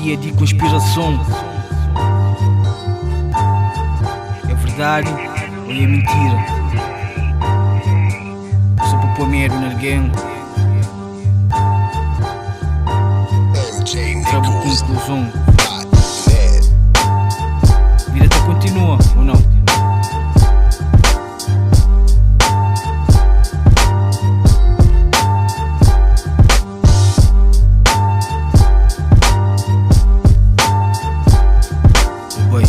teoria de conspiração. É verdade ou é mentira? Só para pôr medo na game. Trago conclusão. A vida até continua ou não? Boy,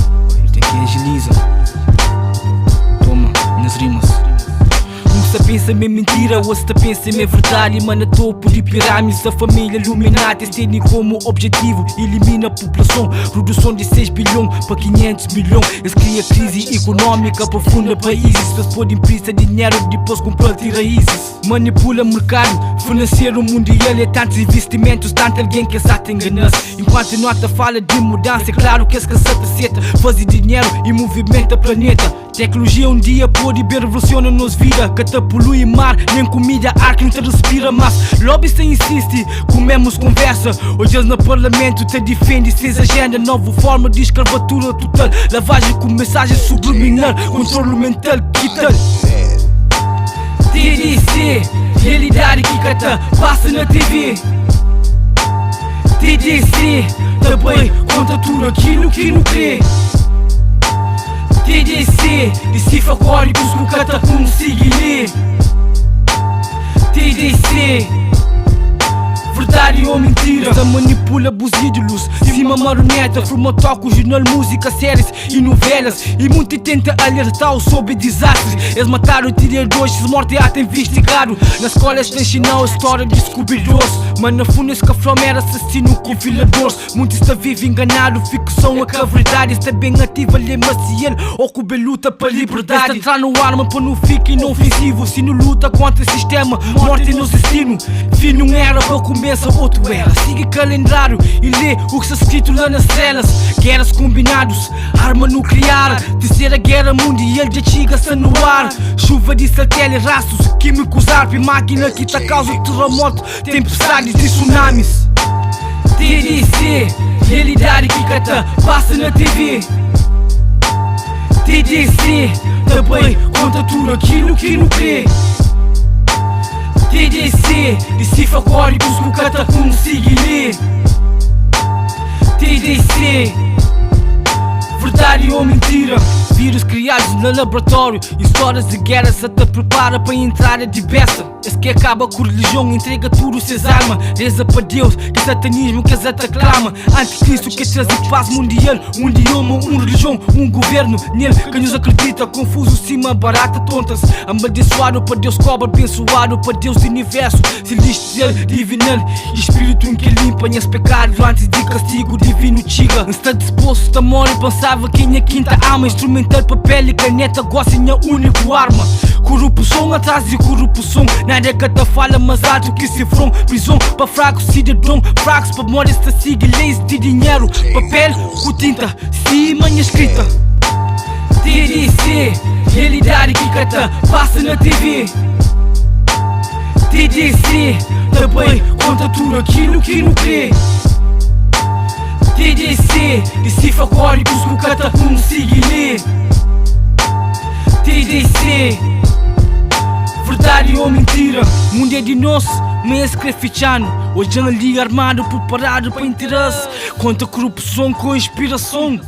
tem que agiliza. Toma, nas rimas. Um se pensa em mentira, outro se pensa em verdade. Mano, topo de pirâmides, a família Illuminati tem como objetivo elimina a população. Redução de 6 bilhões para 500 milhões. Eles criam crise econômica profunda países. Eles podem emprestar dinheiro depois comprar raízes. Manipula mercado financeiro mundial. É tantos investimentos, tanto alguém que se engana-se. Enquanto nota fala de mudança, é claro que esse cansata seta fazer dinheiro e movimenta o planeta. Tecnologia um dia pode ver revoluciona nos vida. Cata polui mar, nem comida, ar que não te respira. Mas lobby sem insiste, comemos conversa. Hoje eles no parlamento te defende sem agenda. Nova forma de escravatura total. Lavagem com mensagem subliminar. Controle mental, quital. TDC, realidade que cata passa na TV. TDC, também conta tudo aquilo que não crê. TDC, decifra códigos que o cata consiga ler. TDC, verdade ou mentira? Esta manipula os ídolos, cima marioneta. Forma toco, jornal, música, séries e novelas. E muito tenta alertar sobre desastres. Eles mataram tiradores, se morte já tem investigado. Nas escolas tem ensinar a história de descobridores. Mas na fundo esse cafrão era assassino com filadores. Muitos está vivo enganado, ficção é que a verdade está bem ativa, lhe maciel ou que bem luta para a liberdade. Está no arma para não ficar inofensivo. Se não luta contra o sistema, morte no destino. Fim não era para começa outro era. Siga calendário e lê o que está escrito lá nas celas. Guerras combinados, arma nuclear. Terceira guerra mundial já chega-se no ar. Chuva de satélites, rastros químicos, arp, máquina que está causa terremoto, tempestades e tsunamis. TDC, realidade que cata passa na TV. TDC, também conta tudo aquilo que não crê. TDC, decifra códigos que o cata consiga ler. TDC, verdade ou mentira? Vírus criados no laboratório, histórias de guerras até prepara para entrar de besta. Esse que acaba com religião, entrega tudo seus armas. Reza para Deus, que satanismo que se clama. Anticristo que traz paz mundial. Um idioma, uma religião, um governo. Nele que nos acredita, confuso, cima, barata, tontas. Amaldiçoado para Deus, cobra, abençoado para Deus do universo. Celestial, divinal, espírito em que limpa esse pecado antes de castigo divino chega. Está disposto a morrer, pensava que minha quinta alma. Instrumental, papel e caneta, gosta minha única arma. Corrupção atrás de corrupção. Nada que te fala mais alto que cifrão. Prisão para fracos, cidadão. Fracos para memórias que siga leis de dinheiro. Papel com tinta, cima minha escrita. TDC, realidade que cata passa na TV. TDC, também conta tudo aquilo que não crê. TDC, decifra códigos que o cata consiga ler. TDC, verdade ou mentira? Mundo é de nós, mas escrefichando. Hoje ali armado, preparado para interesse. Contra corrupção com inspiração.